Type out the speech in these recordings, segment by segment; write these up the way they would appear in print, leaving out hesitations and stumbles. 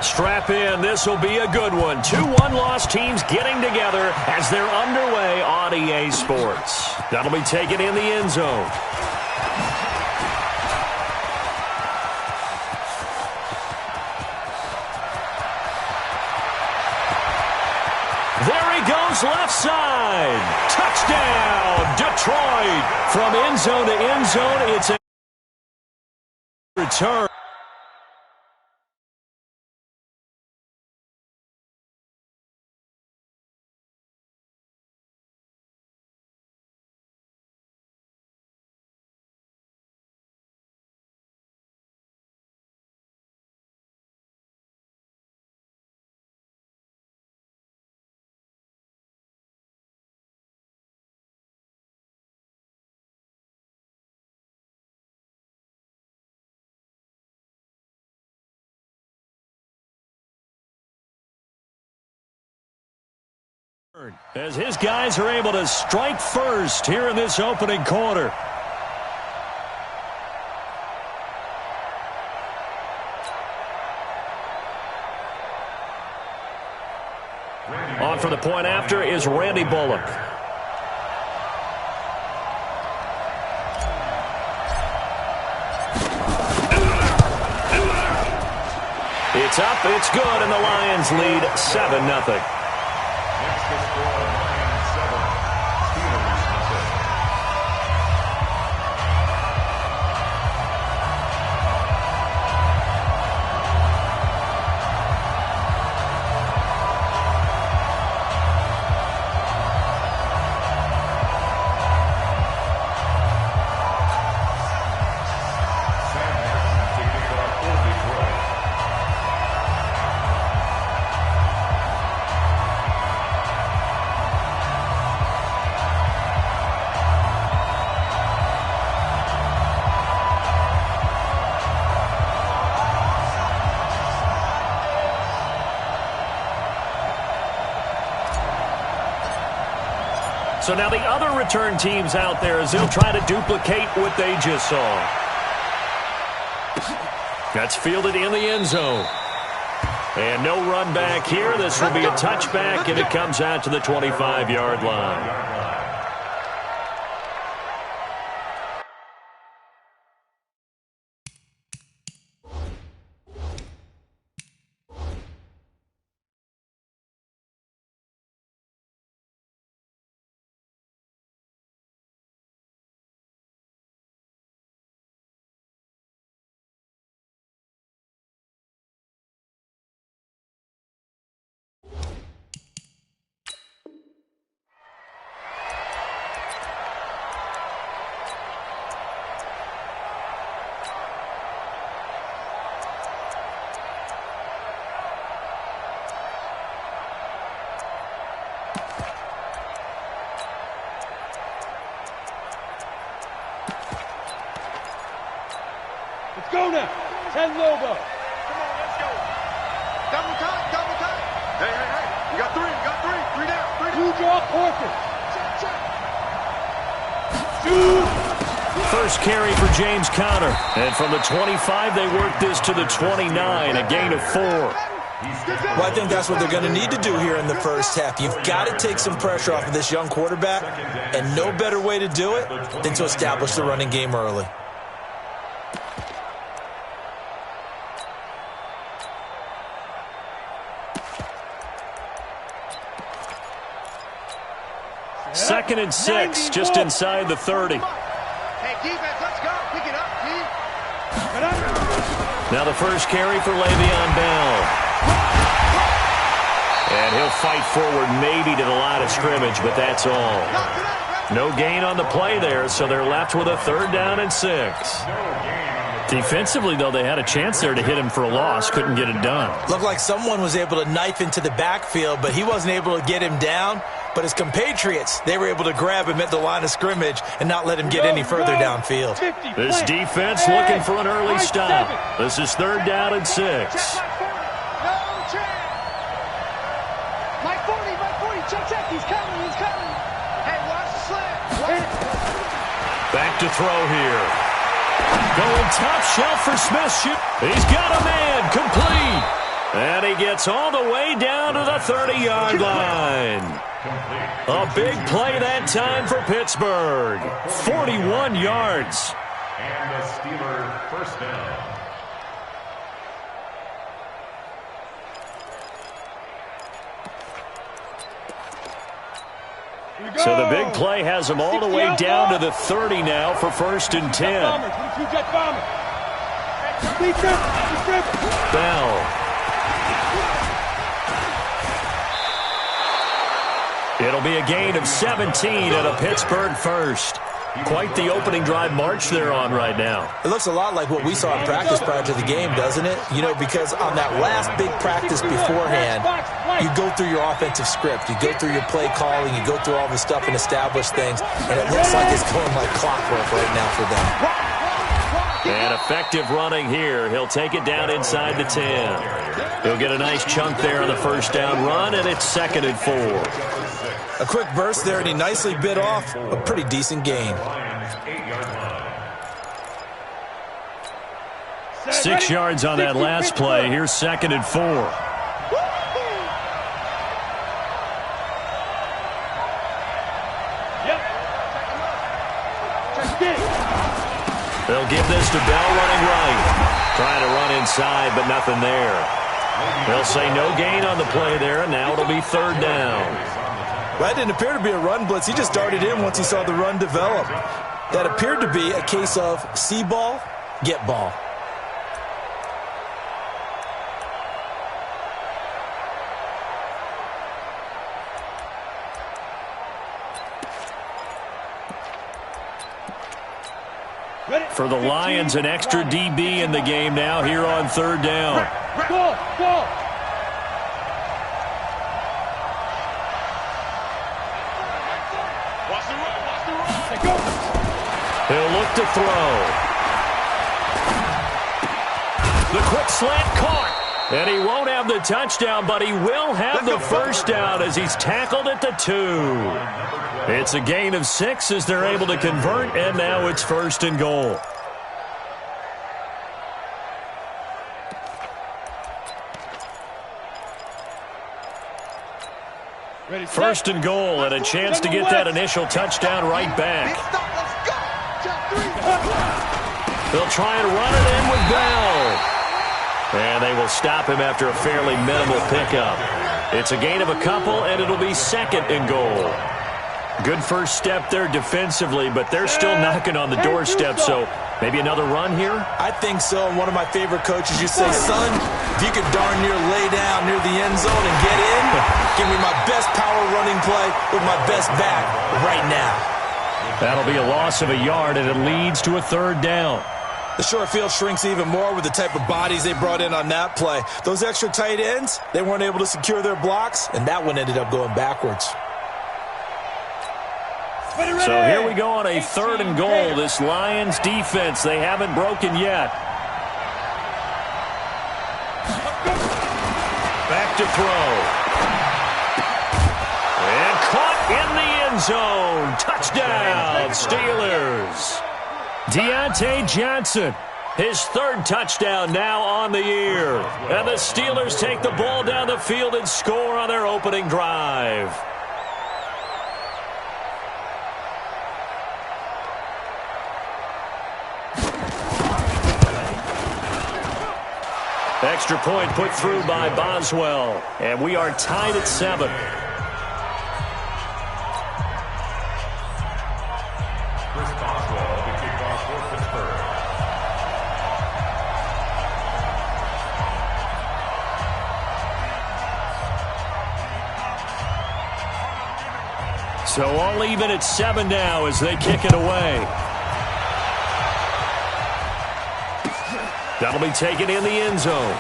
Strap in. This will be a good one. 2 one-loss teams getting together as they're underway on EA Sports. That'll be taken in the end zone. There he goes, left side. Touchdown, Detroit. From end zone to end zone, it's a return. As his guys are able to strike first here in this opening quarter. On for the point after is Randy Bullock. It's up, it's good, and the Lions lead 7-0. So now the other return teams out there as they'll try to duplicate what they just saw. That's fielded in the end zone. And no run back here. This will be a touchback, and it comes out to the 25-yard line. Go now. 10 Lobo. Come on, let's go. Double time, double time. Hey. You got three. Three down. Two draw Porter. Check. First carry for James Conner. And from the 25, they work this to the 29, a gain of 4. Well, I think that's what they're going to need to do here in the first half. You've got to take some pressure off of this young quarterback, and no better way to do it than to establish the running game early. Second and 6, just inside the 30. Hey, defense, let's go. Pick it up, team. Now the first carry for Le'Veon Bell. And he'll fight forward maybe to the line of scrimmage, but that's all. No gain on the play there, so they're left with a 3rd down and 6. Defensively, though, they had a chance there to hit him for a loss. Couldn't get it done. Looked like someone was able to knife into the backfield, but he wasn't able to get him down. But his compatriots, they were able to grab him at the line of scrimmage and not let him get any further downfield. This defense looking for an early stop. This is 3rd down and 6. Mike 40, check, he's coming. Hey, watch the slant. Back to throw here. Going top shelf for Smith. He's got a man. Complete. And he gets all the way down to the 30-yard line. A big play that time for Pittsburgh. 41 yards. And the Steelers first down. So the big play has them all the way down to the 30 now for 1st and 10. Bell. It'll be a gain of 17 and a Pittsburgh first. Quite the opening drive march they're on right now. It looks a lot like what we saw in practice prior to the game, doesn't it? You know, because on that last big practice beforehand, you go through your offensive script. You go through your play calling. You go through all the stuff and establish things. And it looks like it's going like clockwork right now for them. And effective running here. He'll take it down inside the 10. He'll get a nice chunk there on the first down run, and it's 2nd and 4. A quick burst there, and he nicely bit off a pretty decent gain. 6 yards on that last play. Here's 2nd and 4. They'll give this to Bell running right. Trying to run inside, but nothing there. They'll say no gain on the play there, and now it'll be 3rd down. Well, that didn't appear to be a run blitz. He just darted in once he saw the run develop. That appeared to be a case of see ball, get ball. For the Lions, an extra DB in the game now here on 3rd down. Ball. He'll look to throw. The quick slant caught. And he won't have the touchdown, but he will have the first down as he's tackled at the 2. It's a gain of 6 as they're able to convert, and now it's 1st and goal. First and goal, and a chance to get that initial touchdown right back. They'll try and run it in with Bell. And they will stop him after a fairly minimal pickup. It's a gain of a couple, and it'll be 2nd and goal. Good first step there defensively, but they're still knocking on the doorstep, so maybe another run here? I think so. And one of my favorite coaches, you say, son, if you could darn near lay down near the end zone and get in, give me my best power running play with my best back right now. That'll be a loss of a yard, and it leads to a 3rd down. The short field shrinks even more with the type of bodies they brought in on that play. Those extra tight ends, they weren't able to secure their blocks, and that one ended up going backwards. So here we go on a 3rd and goal. This Lions defense, they haven't broken yet. Back to throw. And caught in the end zone. Touchdown, Steelers. Deontay Johnson, his 3rd touchdown now on the year. And the Steelers take the ball down the field and score on their opening drive. Extra point put through by Boswell. And we are tied at 7. So all even at 7 now as they kick it away. That'll be taken in the end zone.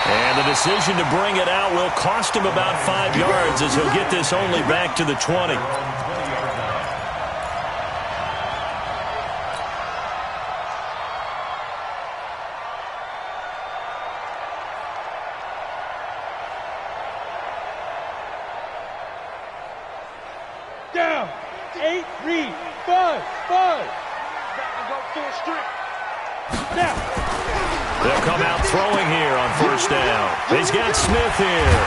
And the decision to bring it out will cost him about 5 yards as he'll get this only back to the 20. Down. 8, 3, 5, 5. Now. They'll come out throwing here on first down. He's got Smith here.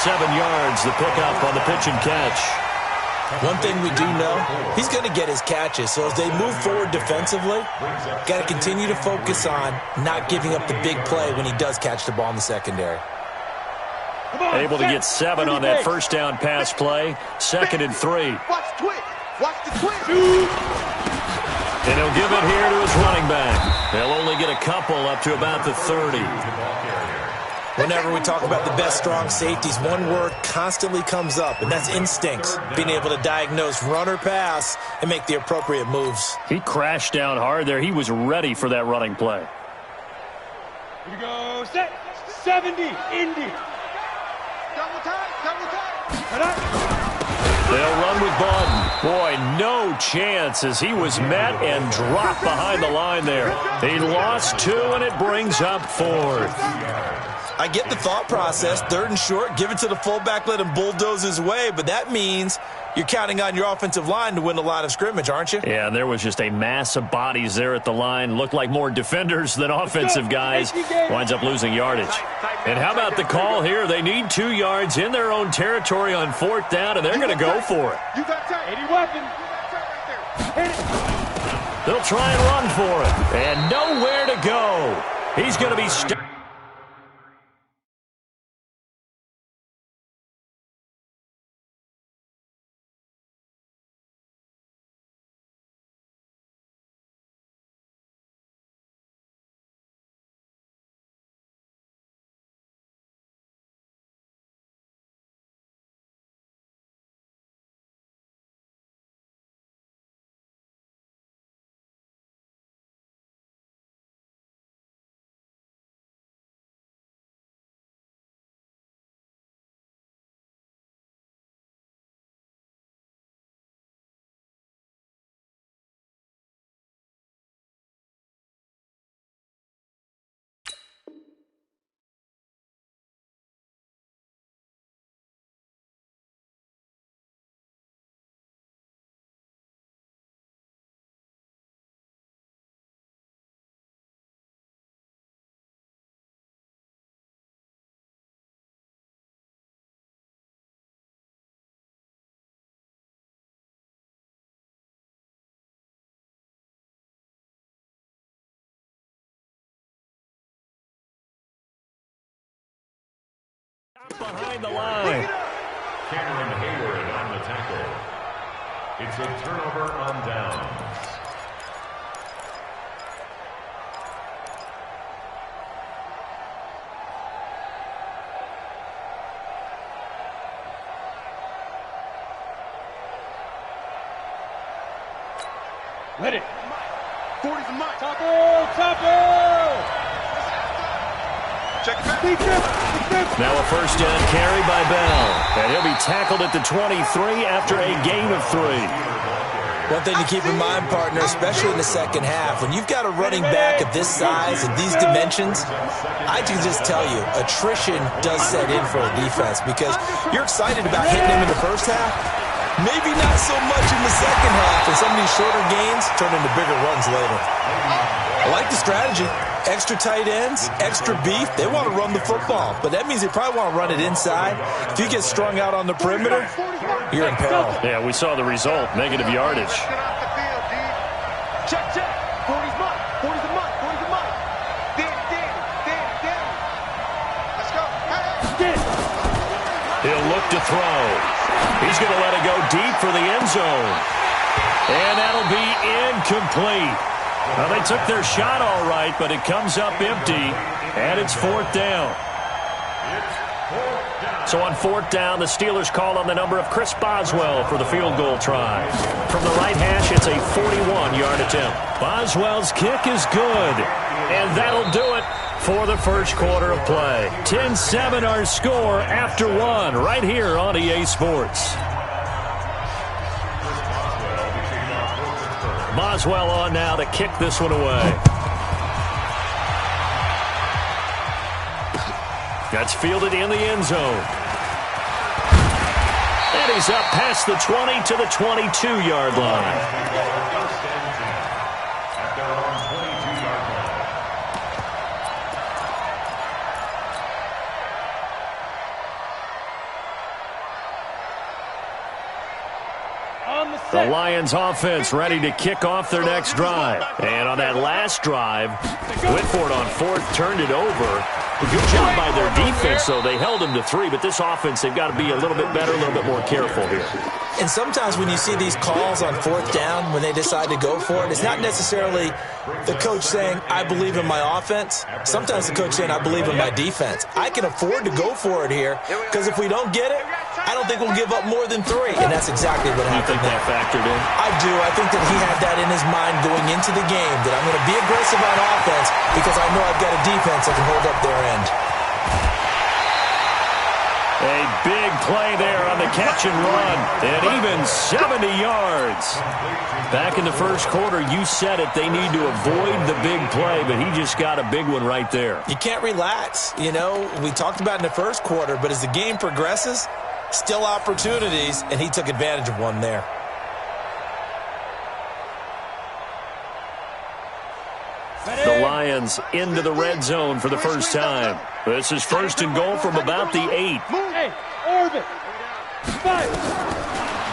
7 yards, the pickup on the pitch and catch. One thing we do know, he's going to get his catches. So as they move forward defensively, got to continue to focus on not giving up the big play when he does catch the ball in the secondary. Able to get 7 on that first down pass play. 2nd and 3. Watch the twitch. Watch the twitch. And he'll give it here to his running back. They'll only get a couple up to about the 30. Whenever we talk about the best strong safeties, one word constantly comes up, and that's instincts. Being able to diagnose run or pass and make the appropriate moves. He crashed down hard there. He was ready for that running play. Here we go. Set. 70. Indy. Double time. Double time. Cut out. They'll run with Bawden. Boy, no chance as he was met and dropped behind the line there. He lost 2, and it brings up 4th. I get the thought process, 3rd and short, give it to the fullback, let him bulldoze his way, but that means you're counting on your offensive line to win the line of scrimmage, aren't you? Yeah, there was just a mass of bodies there at the line. Looked like more defenders than offensive guys. Winds up losing yardage. And how about the call here? They need 2 yards in their own territory on 4th down, and they're going to go for it. You got time. 80 weapon. Hit it. They'll try and run for it. And nowhere to go. He's going to be stuck. Behind the line. Cameron Hayward on the tackle. It's a turnover on downs. Let it. 40's a mile. Taco. Taco. Check it back. Now a first down carry by Bell. And he'll be tackled at the 23 after a gain of 3. One thing to keep in mind, partner, especially in the second half, when you've got a running back of this size and these dimensions, I can just tell you, attrition does set in for a defense because you're excited about hitting him in the first half. Maybe not so much in the second half, and some of these shorter gains turn into bigger runs later. I like the strategy. Extra tight ends, extra beef. They want to run the football, but that means they probably want to run it inside. If you get strung out on the perimeter, you're in peril. Yeah, we saw the result. Negative yardage. Get off the field, D. Check, check. 40's mine. 40's a mine. 40's a mine. Danny. Let's go. Hey. He'll look to throw. He's going to let it go deep for the end zone. And that'll be incomplete. Well, they took their shot all right, but it comes up empty, and it's 4th down. So on 4th down, the Steelers call on the number of Chris Boswell for the field goal try. From the right hash, it's a 41-yard attempt. Boswell's kick is good, and that'll do it for the first quarter of play. 10-7 our score after 1 right here on EA Sports. Boswell on now to kick this one away. That's fielded in the end zone. And he's up past the 20 to the 22-yard line. The Lions offense ready to kick off their next drive. And on that last drive, Whitford on fourth turned it over. Good job by their defense, though. They held them to 3, but this offense, they've got to be a little bit better, a little bit more careful here. And sometimes when you see these calls on fourth down, when they decide to go for it, it's not necessarily the coach saying, I believe in my offense. Sometimes the coach saying, I believe in my defense. I can afford to go for it here, because if we don't get it, I don't think we'll give up more than 3. And that's exactly what happened. You think that factored in? I do. I think that he had that in his mind going into the game, that I'm going to be aggressive on offense because I know I've got a defense that can hold up their end. A big play there on the catch and run, and even 70 yards. Back in the first quarter, you said it, they need to avoid the big play, but he just got a big one right there. You can't relax. You know, we talked about in the first quarter, but as the game progresses, still opportunities, and he took advantage of one there. The Lions into the red zone for the first time. This is first and goal from about the 8. Hey, orbit. 5.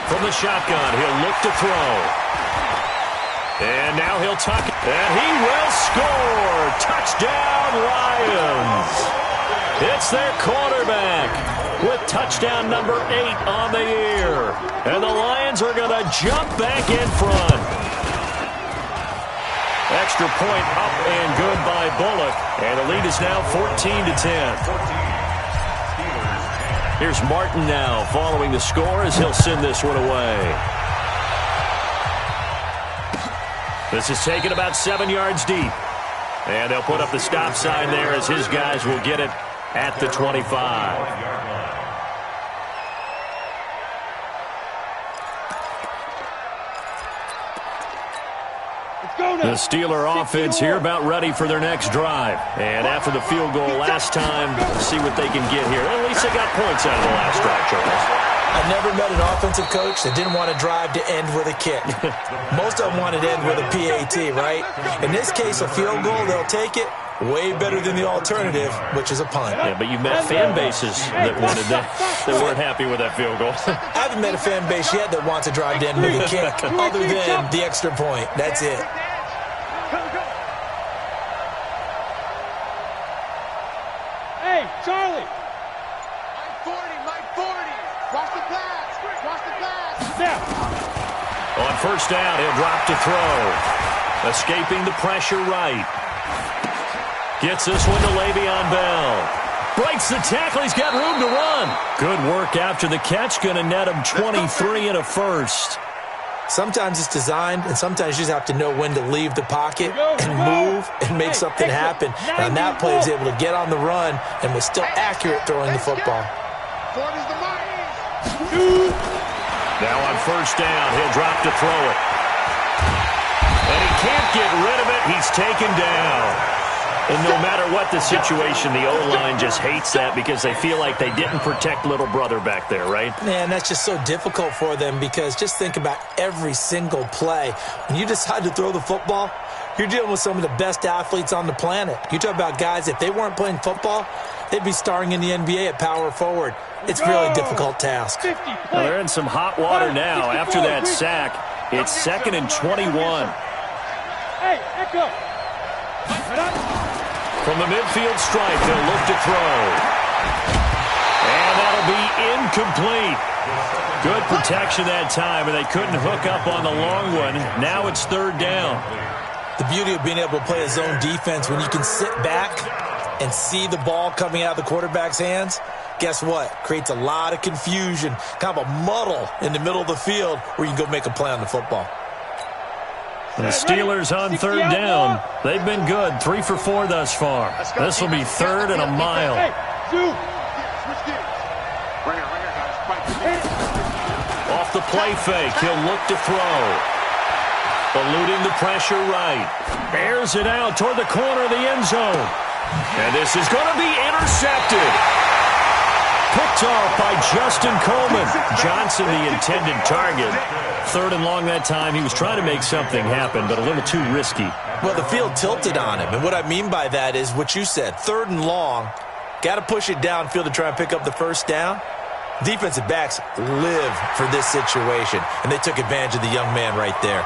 From the shotgun, he'll look to throw. And now he'll tuck it. And he will score. Touchdown, Lions. It's their quarterback with touchdown number 8 on the year. And the Lions are going to jump back in front. Extra point up and good by Bullock. And the lead is now 14-10. Here's Martin now following the score as he'll send this one away. This is taken about 7 yards deep. And they'll put up the stop sign there as his guys will get it at the 25. The Steeler offense here about ready for their next drive. And after the field goal last time, see what they can get here. At least they got points out of the last drive, Charles. I've never met an offensive coach that didn't want to drive to end with a kick. Most of them wanted to end with a PAT, right? In this case, a field goal, they'll take it. Way better than the alternative, which is a punt. Yeah, but you've met fan bases that wanted that weren't happy with that field goal. I haven't met a fan base yet that wants to drive to end with a kick, other than the extra point. That's it. Hey, Charlie. Mike 40. Watch the pass. Watch the pass. Now. On first down, he'll drop to throw. Escaping the pressure right. Gets this one to Le'Veon Bell. Breaks the tackle. He's got room to run. Good work after the catch. Going to net him 23 and a first. Sometimes it's designed, and sometimes you just have to know when to leave the pocket and move and make something happen. And on that play, he was able to get on the run and was still accurate throwing the football. Now on first down, he'll drop to throw it. And he can't get rid of it. He's taken down. And no matter what the situation, the O-line just hates that because they feel like they didn't protect little brother back there, right? Man, that's just so difficult for them because just think about every single play. When you decide to throw the football, you're dealing with some of the best athletes on the planet. You talk about guys, if they weren't playing football, they'd be starring in the NBA at power forward. It's a really difficult task. Well, they're in some hot water now. After that sack, it's 2nd and 21. Hey, Echo. From the midfield stripe, they'll look to throw. And that'll be incomplete. Good protection that time, and they couldn't hook up on the long one. Now it's 3rd down. The beauty of being able to play a zone defense when you can sit back and see the ball coming out of the quarterback's hands, guess what? Creates a lot of confusion, kind of a muddle in the middle of the field where you can go make a play on the football. The Steelers on 3rd down. They've been good, 3 for 4 thus far. This will be 3rd and a mile. Off the play fake, he'll look to throw. Eluding the pressure right. Airs it out toward the corner of the end zone. And this is going to be intercepted. Picked off by Justin Coleman. Johnson, the intended target. 3rd and long that time. He was trying to make something happen, but a little too risky. Well, the field tilted on him. And what I mean by that is what you said. 3rd and long. Got to push it downfield to try and pick up the first down. Defensive backs live for this situation, and they took advantage of the young man right there.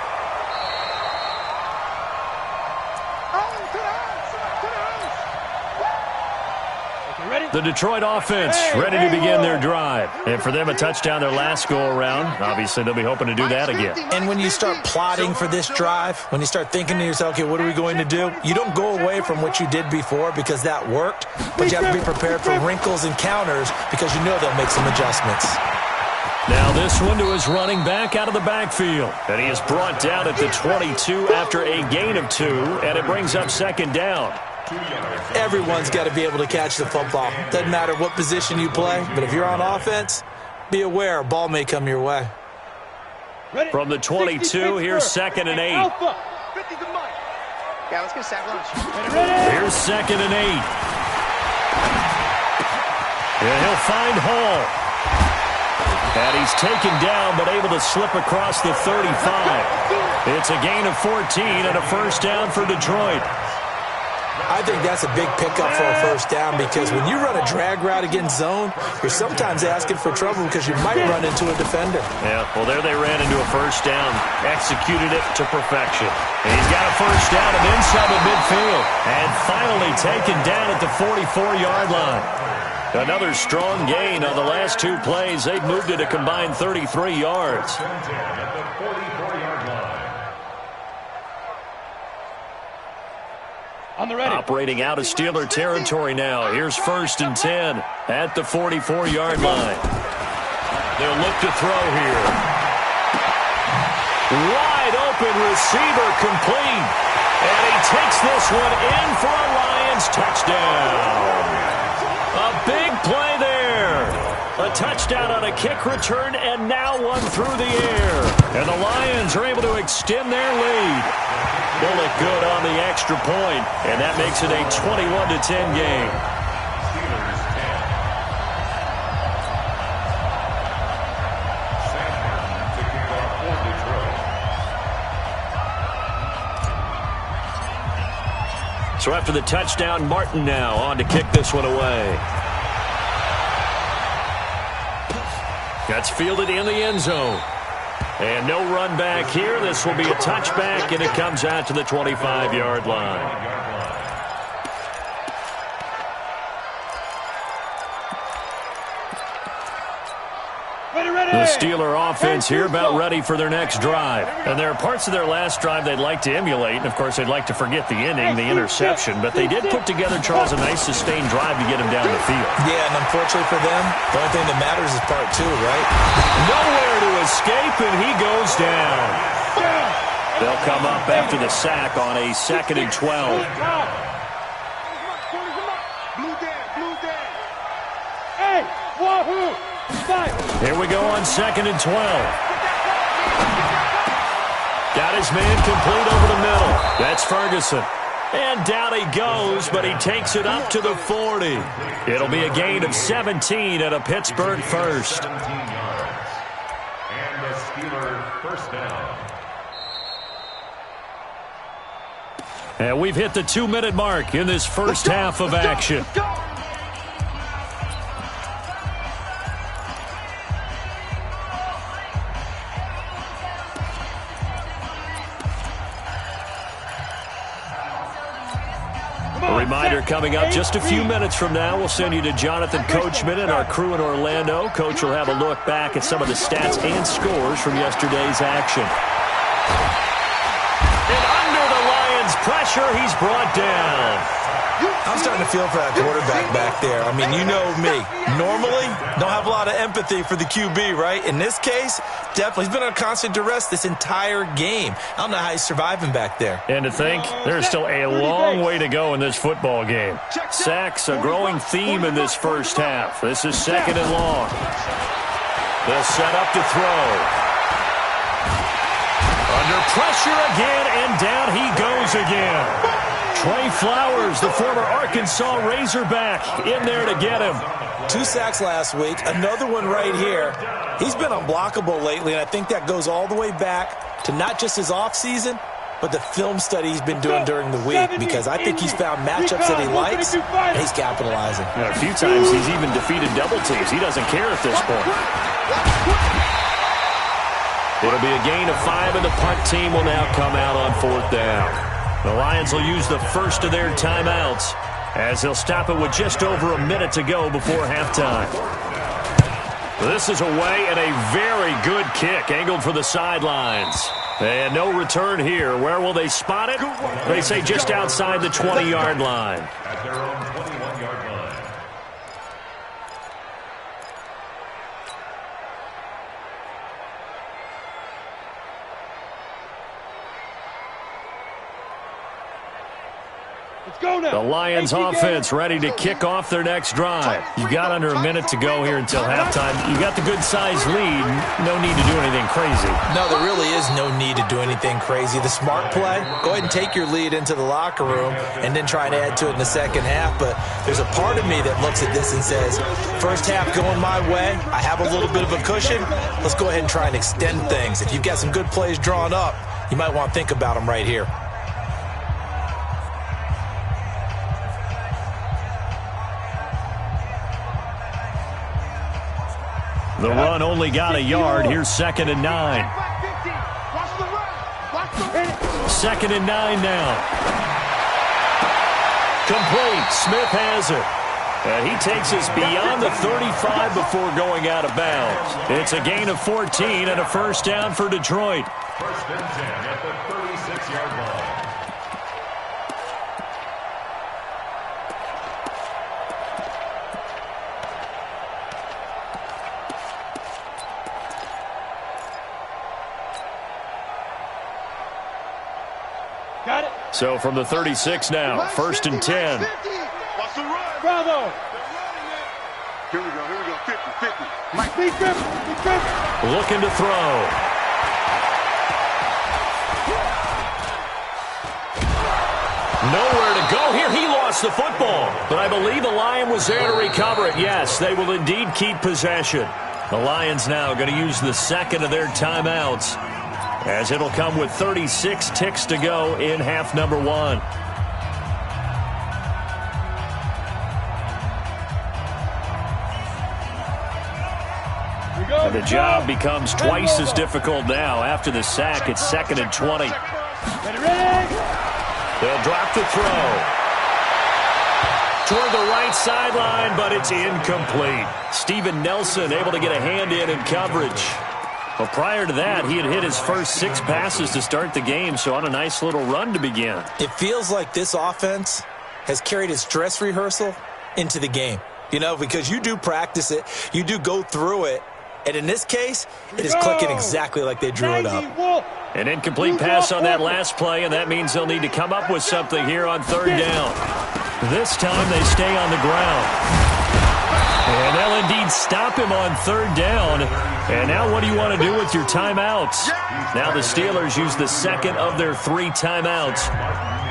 The Detroit offense ready to begin their drive. And for them, a touchdown their last go-around. Obviously, they'll be hoping to do that again. And when you start plotting for this drive, when you start thinking to yourself, okay, what are we going to do? You don't go away from what you did before because that worked, but you have to be prepared for wrinkles and counters because you know they'll make some adjustments. Now this one to his running back out of the backfield. And he is brought down at the 22 after a gain of 2, and it brings up second down. Everyone's got to be able to catch the football. Doesn't matter what position you play, but if you're on offense, be aware a ball may come your way. From the 22, here's second and 8. Yeah, let's get sack lunch. Here's second and 8. And he'll find Hall. And he's taken down, but able to slip across the 35. It's a gain of 14 and a first down for Detroit. I think that's a big pickup for a first down because when you run a drag route against zone, you're sometimes asking for trouble because you might run into a defender. Yeah, well, there they ran into a first down, executed it to perfection. And he's got a first down and inside the midfield, and finally taken down at the 44-yard line. Another strong gain on the last 2 plays. They've moved it a combined 33 yards. At the 44-yard line. On the ready. Operating out of Steeler territory now. Here's first and 10 at the 44-yard line. They'll look to throw here. Wide open receiver complete. And he takes this one in for a Lions touchdown. A big play there. A touchdown on a kick return and now one through the air. And the Lions are able to extend their lead. Bullet good on the extra point, and that makes it a 21-10 game. Steelers 10. Sam to kick off for Detroit. So after the touchdown, Martin now on to kick this one away. That's fielded in the end zone. And no run back here. This will be a touchback, and it comes out to the 25-yard line. The Steeler offense here about ready for their next drive. And there are parts of their last drive they'd like to emulate. And, of course, they'd like to forget the inning, the interception. But they did put together, Charles, a nice sustained drive to get him down the field. Yeah, and unfortunately for them, the only thing that matters is part 2, right? Nowhere to escape, and he goes down. They'll come up after the sack on a 2nd and 12. Hey, wahoo! Here we go on 2nd and 12. Got his man complete over the middle. That's Ferguson. And down he goes, but he takes it up to the 40. It'll be a gain of 17 at a Pittsburgh first. 17 yards. And the Steelers first down. And we've hit the 2-minute mark in this first half of action. A reminder coming up just a few minutes from now. We'll send you to Jonathan Coachman and our crew in Orlando. Coach will have a look back at some of the stats and scores from yesterday's action. And under the Lions' pressure, he's brought down. I'm starting to feel for that quarterback back there. I mean, you know me. Normally, don't have a lot of empathy for the QB, right? In this case, definitely. He's been on constant duress this entire game. I don't know how he's surviving back there. And to think, there's still a long way to go in this football game. Sacks, a growing theme in this first half. This is 2nd and long. They'll set up to throw. Under pressure again, and down he goes again. Trey Flowers, the former Arkansas Razorback, in there to get him. 2 sacks last week, another one right here. He's been unblockable lately, and I think that goes all the way back to not just his offseason, but the film study he's been doing during the week, because I think he's found matchups that he likes, and he's capitalizing. A few times he's even defeated double teams. He doesn't care at this point. It'll be a gain of 5, and the punt team will now come out on 4th down. The Lions will use the first of their timeouts as they'll stop it with just over a minute to go before halftime. This is away, and a very good kick angled for the sidelines. And no return here. Where will they spot it? They say just outside the 20-yard line. At their own 21-yard line. Let's go now. The Lions offense ready to kick off their next drive. You've got under a minute to go here until halftime. You got the good-sized lead. No need to do anything crazy. No, there really is no need to do anything crazy. The smart play, go ahead and take your lead into the locker room and then try and add to it in the second half. But there's a part of me that looks at this and says, first half going my way, I have a little bit of a cushion. Let's go ahead and try and extend things. If you've got some good plays drawn up, you might want to think about them right here. The run only got a yard. Here's 2nd and 9. 2nd and 9 now. Complete. Smith has it. And he takes us beyond the 35 before going out of bounds. It's a gain of 14 and a first down for Detroit. First and 10 at the 36-yard line. Got it. So from the 36 now, 1st and 10. Watch the run. Bravo. Here we go. 50. Mike, big grip. Looking to throw. Nowhere to go here. He lost the football. But I believe the Lion was there to recover it. Yes, they will indeed keep possession. The Lions now going to use the second of their timeouts, as it'll come with 36 ticks to go in half number 1. And the job becomes twice as difficult now. After the sack, it's 2nd and 20. They'll drop the throw toward the right sideline, but it's incomplete. Steven Nelson able to get a hand in coverage. Well, prior to that, he had hit his first 6 passes to start the game, so on a nice little run to begin. It feels like this offense has carried its dress rehearsal into the game. You know, because you do practice it, you do go through it, and in this case, it is clicking exactly like they drew it up. An incomplete pass on that last play, and that means they'll need to come up with something here on 3rd down. This time they stay on the ground. And they'll indeed stop him on 3rd down. And now what do you want to do with your timeouts? Now the Steelers use the second of their 3 timeouts,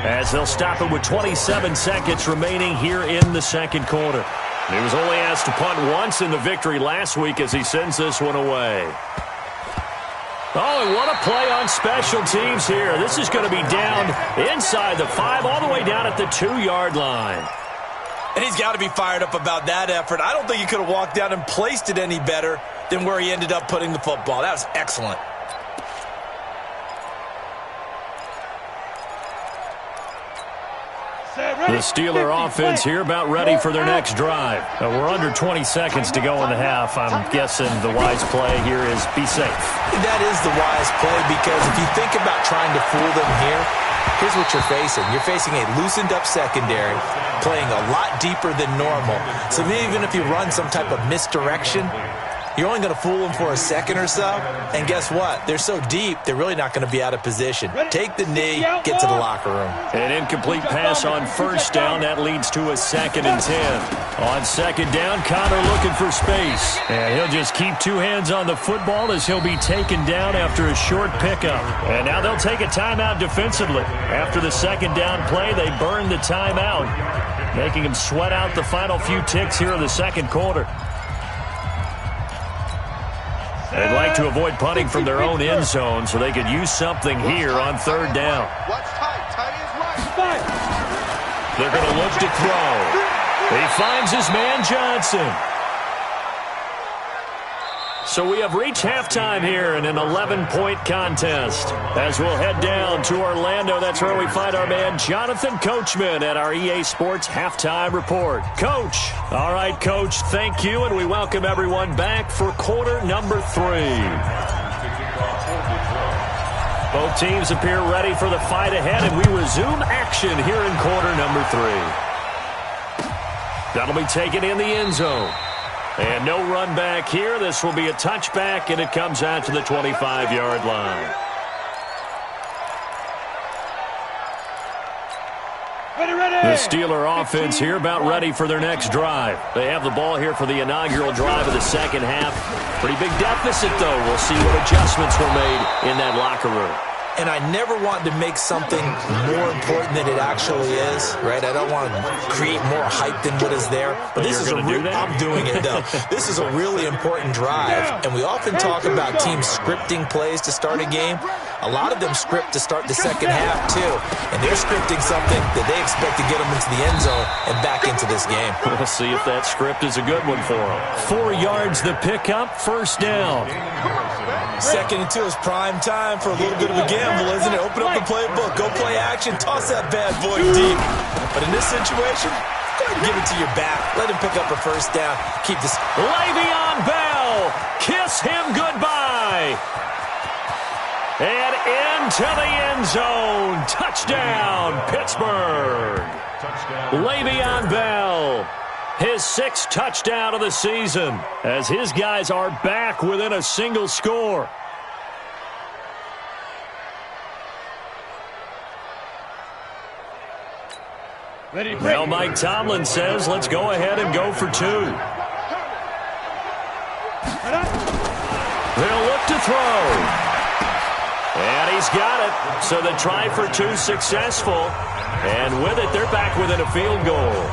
as they'll stop it with 27 seconds remaining here in the second quarter. He was only asked to punt once in the victory last week as he sends this one away. Oh, and what a play on special teams here. This is going to be down inside the 5, all the way down at the 2-yard line. And he's got to be fired up about that effort. I don't think he could have walked down and placed it any better than where he ended up putting the football. That was excellent. The Steeler offense here about ready for their next drive. We're under 20 seconds to go in the half. I'm guessing the wise play here is be safe. That is the wise play, because if you think about trying to fool them here, here's what you're facing. You're facing a loosened up secondary, playing a lot deeper than normal. So even if you run some type of misdirection, you're only going to fool them for a second or so. And guess what? They're so deep, they're really not going to be out of position. Take the knee, get to the locker room. An incomplete pass on 1st down. That leads to a 2nd and 10. On 2nd down, Connor looking for space. And he'll just keep 2 hands on the football as he'll be taken down after a short pickup. And now they'll take a timeout defensively. After the 2nd down play, they burn the timeout, making him sweat out the final few ticks here in the second quarter. They'd like to avoid punting from their own end zone so they could use something here on third down. They're going to look to throw. He finds his man Johnson. So we have reached halftime here in an 11-point contest. As we'll head down to Orlando, that's where we find our man Jonathan Coachman at our EA Sports Halftime Report. Coach. All right, Coach, thank you, and we welcome everyone back for quarter number 3. Both teams appear ready for the fight ahead, and we resume action here in quarter number 3. That'll be taken in the end zone. And no run back here. This will be a touchback, and it comes out to the 25-yard line. The Steeler offense here about ready for their next drive. They have the ball here for the inaugural drive of the second half. Pretty big deficit, though. We'll see what adjustments were made in that locker room. And I never want to make something more important than it actually is, right? I don't want to create more hype than what is there. But this is I'm doing it, though. This is a really important drive. And we often talk about teams scripting plays to start a game. A lot of them script to start the second half, too. And they're scripting something that they expect to get them into the end zone and back into this game. We'll see if that script is a good one for them. 4 yards the pickup, first down. 2nd and 2 is prime time for a little bit of a gamble, isn't it? Open up the playbook, go play action, toss that bad boy deep. But in this situation, go ahead and give it to your back. Let him pick up a first down. Keep this. Le'Veon Bell, kiss him goodbye. And into the end zone. Touchdown, Pittsburgh. Le'Veon Bell, his 6th touchdown of the season, as his guys are back within a single score. Now Mike Tomlin says, let's go ahead and go for 2. They'll look to throw. And he's got it. So the try for 2 successful. And with it, they're back within a field goal.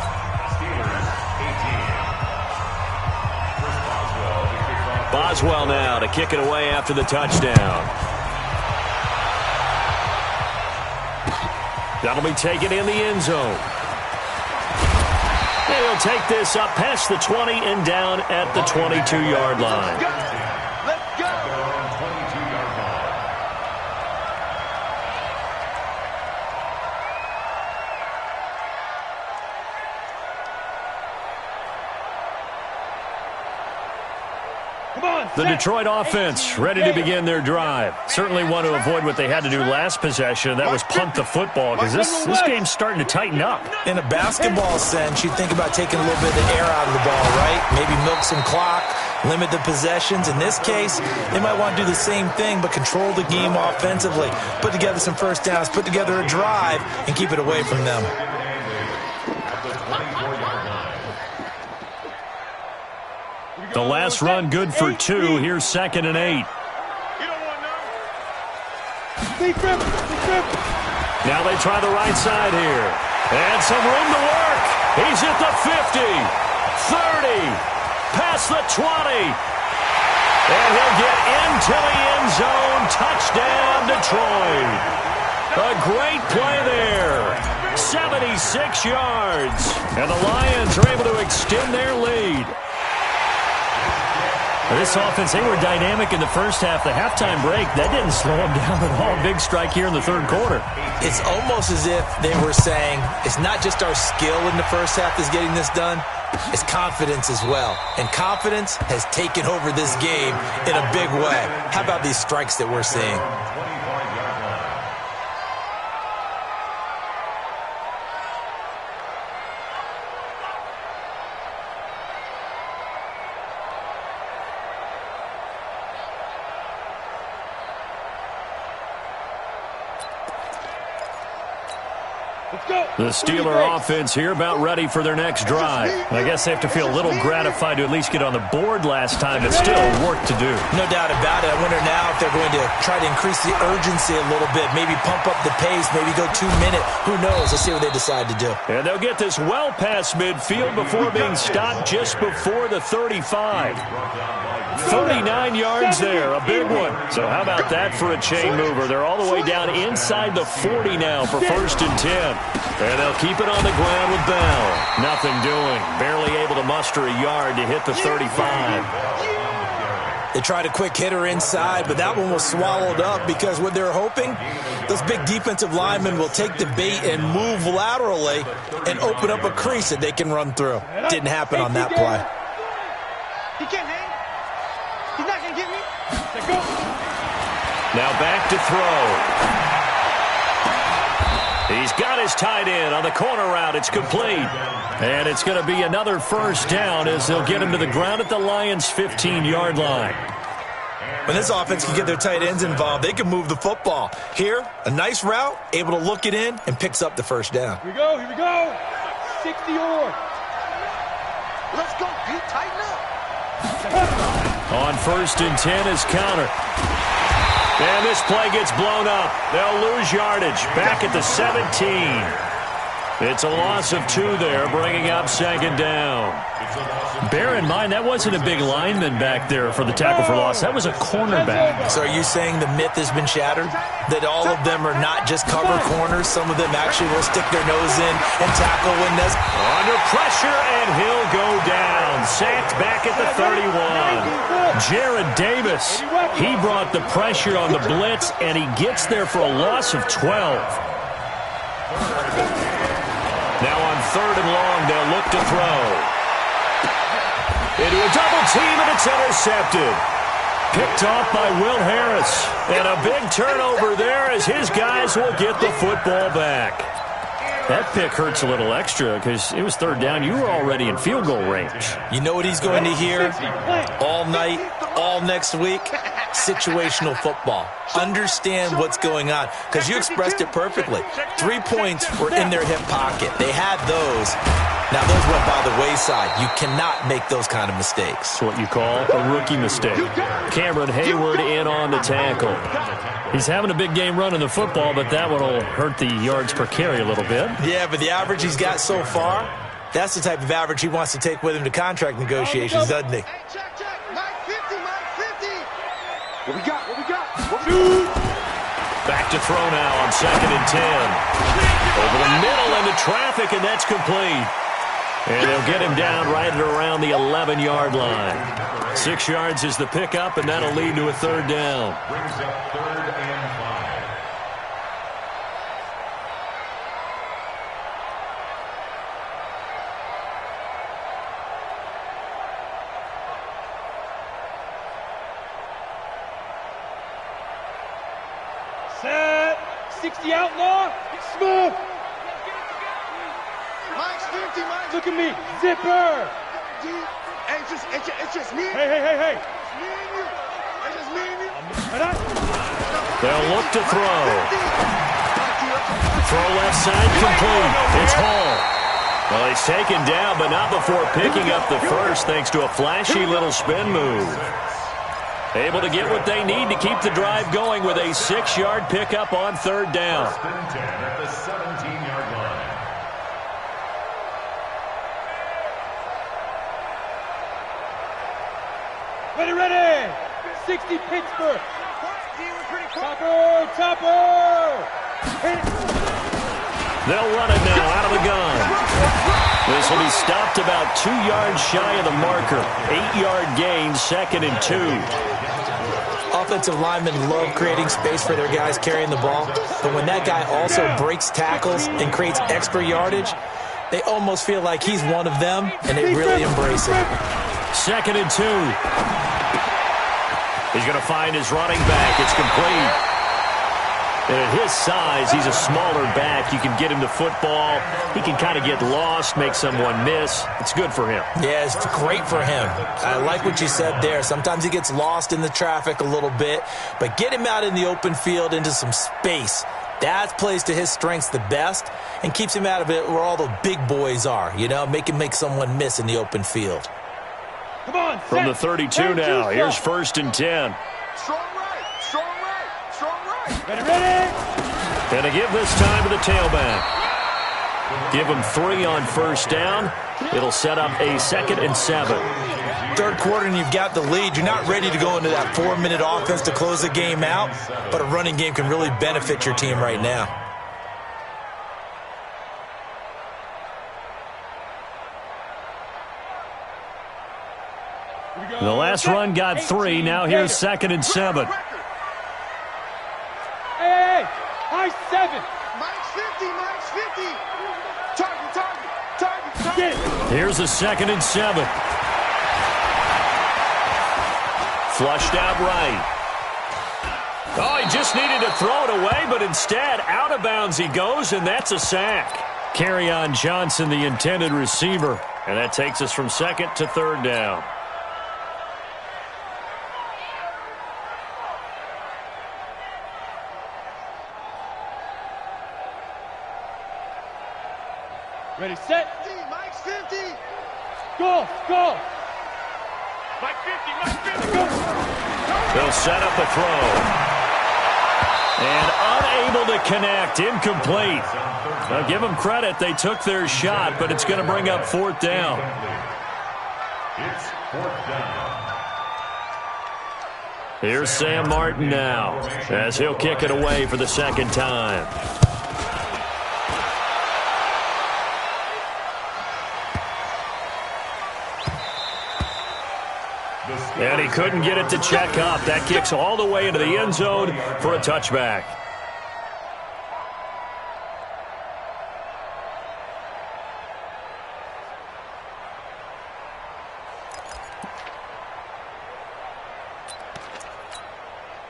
Boswell now to kick it away after the touchdown. That'll be taken in the end zone. And he'll take this up past the 20 and down at the 22-yard line. Let's go. The Detroit offense ready to begin their drive. Certainly want to avoid what they had to do last possession. That was punt the football, because this game's starting to tighten up. In a basketball sense, you think about taking a little bit of the air out of the ball, right? Maybe milk some clock, limit the possessions. In this case, they might want to do the same thing, but control the game offensively. Put together some first downs, put together a drive, and keep it away from them. The last run good for 2. Here's 2nd and 8. Now they try the right side here. And some room to work. He's at the 50, 30, past the 20. And he'll get into the end zone. Touchdown, Detroit. A great play there. 76 yards. And the Lions are able to extend their lead. This offense, they were dynamic in the first half. The halftime break, that didn't slow them down at all. Big strike here in the third quarter. It's almost as if they were saying, it's not just our skill in the first half that's getting this done, it's confidence as well. And confidence has taken over this game in a big way. How about these strikes that we're seeing? The Steeler offense here about ready for their next drive. I guess they have to feel a little gratified to at least get on the board last time, but still work to do. No doubt about it. I wonder now if they're going to try to increase the urgency a little bit, maybe pump up the pace, maybe go 2-minute. Who knows? Let's see what they decide to do. And they'll get this well past midfield before being stopped just before the 35. 39 yards there, a big one. So how about that for a chain mover? They're all the way down inside the 40 now for 1st and 10. And they'll keep it on the ground with Bell. Nothing doing. Barely able to muster a yard to hit the 35. They tried a quick hitter inside, but that one was swallowed up because what they're hoping, those big defensive linemen will take the bait and move laterally and open up a crease that they can run through. Didn't happen on that play. He can't hang. He's not going to get me. Now back to throw. He's got his tight end on the corner route. It's complete. And it's going to be another 1st down as they'll get him to the ground at the Lions' 15-yard line. When this offense can get their tight ends involved, they can move the football. Here, a nice route, able to look it in, and picks up the 1st down. Here we go, here we go. 60 or. Let's go, Pete. Tighten up. On 1st and 10 is counter. And this play gets blown up. They'll lose yardage. Back at the 17. It's a loss of 2 there, bringing up 2nd down. Bear in mind, that wasn't a big lineman back there for the tackle for loss. That was a cornerback. So are you saying the myth has been shattered? That all of them are not just cover corners? Some of them actually will stick their nose in and tackle when necessary. Under pressure, and he'll go down. Sacked back at the 31. Jared Davis, he brought the pressure on the blitz, and he gets there for a loss of 12. Now on 3rd and long, they'll look to throw. Into a double team, and it's intercepted. Picked off by Will Harris. And a big turnover there as his guys will get the football back. That pick hurts a little extra because it was 3rd down. You were already in field goal range. You know what he's going to hear all night, all next week? Situational football. Understand what's going on, because you expressed it perfectly. 3 points were in their hip pocket. They had those. Now, those went by the wayside. You cannot make those kind of mistakes. That's what you call a rookie mistake. Cameron Hayward in on the tackle. He's having a big game running the football, but that one will hurt the yards per carry a little bit. Yeah, but the average he's got so far, that's the type of average he wants to take with him to contract negotiations, doesn't he? Hey, check. Mike 50, Mike 50. What we got? Back to throw now on 2nd and 10. Over the middle into traffic, and that's complete. And they'll get him down right at around the 11-yard line. 6 yards is the pickup, and that'll lead to a 3rd down. Brings up 3rd and 5. Set. 60 outlaw. Smooth. Mike's 50, Mike. Look at me. Zipper. Hey, it's just me. Hey. It's me and you. It's just me and you. They'll look to throw. Throw left side complete. It's Hall. Well, he's taken down, but not before picking up the 1st thanks to a flashy little spin move. Able to get what they need to keep the drive going with a 6-yard pickup on 3rd down. 1st and 10 at the 17-yard line. Ready. 60 Pittsburgh. Topper. They'll run it now out of the gun. This will be stopped about 2 yards shy of the marker. 8-yard gain, 2nd and 2. Offensive linemen love creating space for their guys carrying the ball, but when that guy also breaks tackles and creates extra yardage, they almost feel like he's one of them, and they really embrace it. 2nd and 2. He's going to find his running back. It's complete. And at his size, he's a smaller back. You can get him to football. He can kind of get lost, make someone miss. It's good for him. Yeah, it's great for him. I like what you said there. Sometimes he gets lost in the traffic a little bit, but get him out in the open field into some space. That plays to his strengths the best and keeps him out of it where all the big boys are, you know, make someone miss in the open field. Come on, from the 32 now. Here's 1st and 10. Strong right. Ready. And to give this time to the tailback. Give him 3 on 1st down. It'll set up a 2nd and 7. third quarter and you've got the lead, you're not ready to go into that 4-minute offense to close the game out, but a running game can really benefit your team right now. The last run got 3. Now here's 2nd and 7. Hey, high 7. Mike's 50. Target. Here's a 2nd and 7. Flushed out right. Oh, he just needed to throw it away, but instead, out of bounds he goes, and that's a sack. Kerryon Johnson, the intended receiver. And that takes us from 2nd to 3rd down. Ready, set. Mike's 50. Go. Mike 50. Go. They'll set up a throw. And unable to connect. Incomplete. Now give them credit. They took their shot, but it's going to bring up 4th down. It's 4th down. Here's Sam Martin now as he'll kick it away for the 2nd time. And he couldn't get it to check up. That kicks all the way into the end zone for a touchback.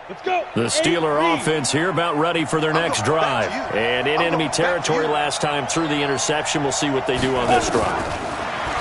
Let's go. The Steeler offense here about ready for their next drive. And in enemy territory last time through the interception. We'll see what they do on this drive.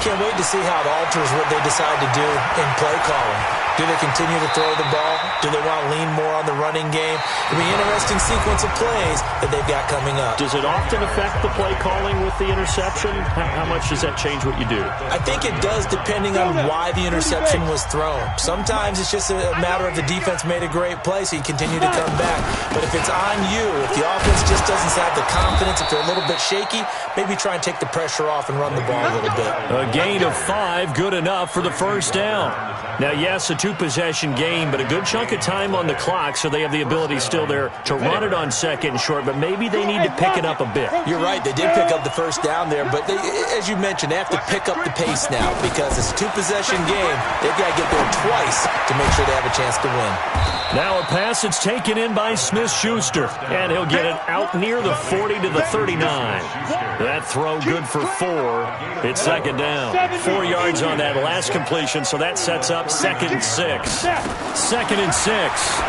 Can't wait to see how it alters what they decide to do in play calling. Do they continue to throw the ball? Do they want to lean more on the running game? It'll be an interesting sequence of plays that they've got coming up. Does it often affect the play calling with the interception? How much does that change what you do? I think it does depending on why the interception was thrown. Sometimes it's just a matter of the defense made a great play, so you continue to come back. But if it's on you, if the offense just doesn't have the confidence, if they're a little bit shaky, maybe try and take the pressure off and run the ball a little bit. A gain of 5, good enough for the 1st down. Now, yes, a 2-possession game, but a good chunk of time on the clock, so they have the ability still there to run it on 2nd and short, but maybe they need to pick it up a bit. You're right. They did pick up the 1st down there, but they, as you mentioned, they have to pick up the pace now because it's a 2-possession game. They've got to get there twice to make sure they have a chance to win. Now a pass that's taken in by Smith-Schuster, and he'll get it out near the 40 to the 39. That throw good for 4. It's 2nd down. 4 yards on that last completion, so that sets up 2nd and 6. 2nd and 6.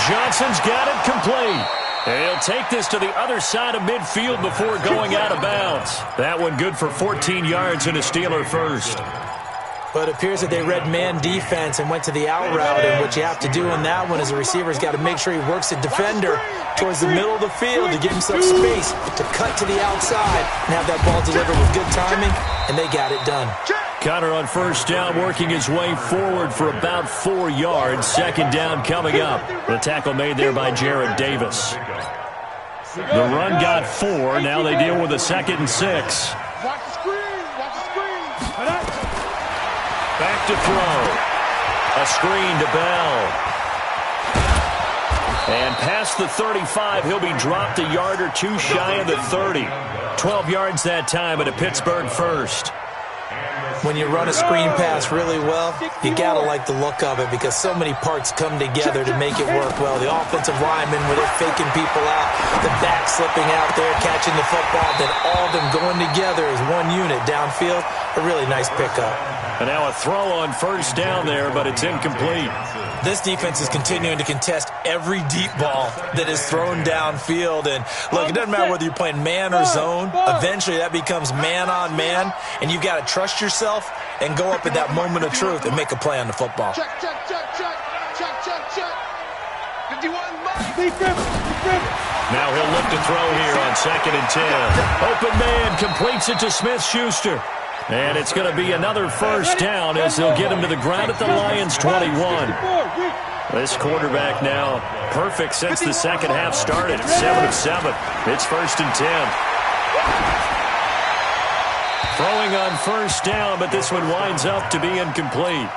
Johnson's got it complete. He'll take this to the other side of midfield before going out of bounds. That one good for 14 yards and a Steeler first. But it appears that they read man defense and went to the out route, and what you have to do in that one is a receiver's got to make sure he works a defender towards the middle of the field to give himself space to cut to the outside and have that ball delivered with good timing, and they got it done. Connor on 1st down, working his way forward for about 4 yards. 2nd down coming up. The tackle made there by Jared Davis. The run got 4. Now they deal with a 2nd and 6. Watch the screen. Back to throw. A screen to Bell. And past the 35, he'll be dropped a yard or 2 shy of the 30. 12 yards that time, but a Pittsburgh first. When you run a screen pass really well, you got to like the look of it because so many parts come together to make it work well. The offensive linemen, where they're faking people out, the back slipping out there, catching the football, then all of them going together as one unit downfield. A really nice pickup. And now a throw on 1st down there, but it's incomplete. This defense is continuing to contest every deep ball that is thrown downfield. And look, it doesn't matter whether you're playing man or zone. Eventually that becomes man on man, and you've got to trust yourself and go up at that moment of truth and make a play on the football. Check. 51, Now he'll look to throw here on 2nd and 10. Open man completes it to Smith-Schuster. And it's going to be another 1st down as they'll get him to the ground at the Lions' 21. This quarterback now perfect since the second half started. 7 of 7. It's 1st and 10. Throwing on first down, but this one winds up to be incomplete.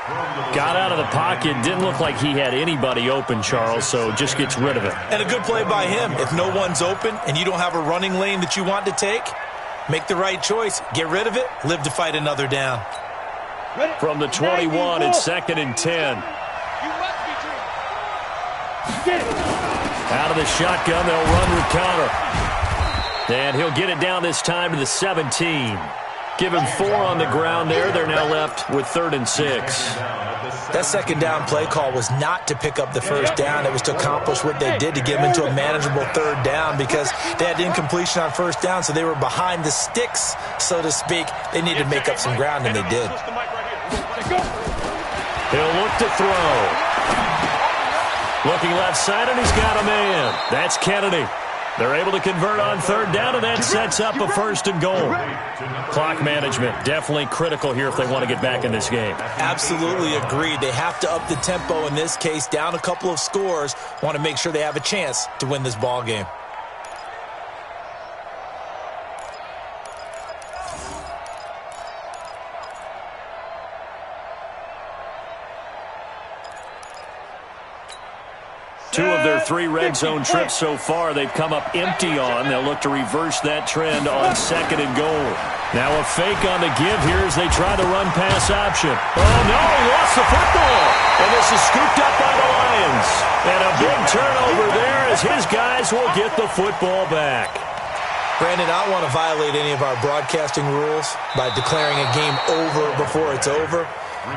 Got out of the pocket. Didn't look like he had anybody open, Charles, so just gets rid of it. And a good play by him. If no one's open and you don't have a running lane that you want to take, make the right choice. Get rid of it. Live to fight another down. From the 21, it's 2nd and 10. Out of the shotgun, they'll run with counter. And he'll get it down this time to the 17. Give him 4 on the ground there. They're now left with 3rd and 6. That second down play call was not to pick up the first down. It was to accomplish what they did to get them into a manageable 3rd down because they had incompletion on first down, so they were behind the sticks, so to speak. They needed to make up some ground, and they did. He'll look to throw. Looking left side, and he's got a man. That's Kennedy. They're able to convert on 3rd down, and that sets up a 1st and goal. Clock management, definitely critical here if they want to get back in this game. Absolutely agreed. They have to up the tempo in this case, down a couple of scores, want to make sure they have a chance to win this ball game. Two of their 3 red zone trips so far, they've come up empty on. They'll look to reverse that trend on 2nd and goal. Now a fake on the give here as they try the run-pass option. Oh, no, he lost the football. And this is scooped up by the Lions. And a big turnover there as his guys will get the football back. Brandon, I don't want to violate any of our broadcasting rules by declaring a game over before it's over.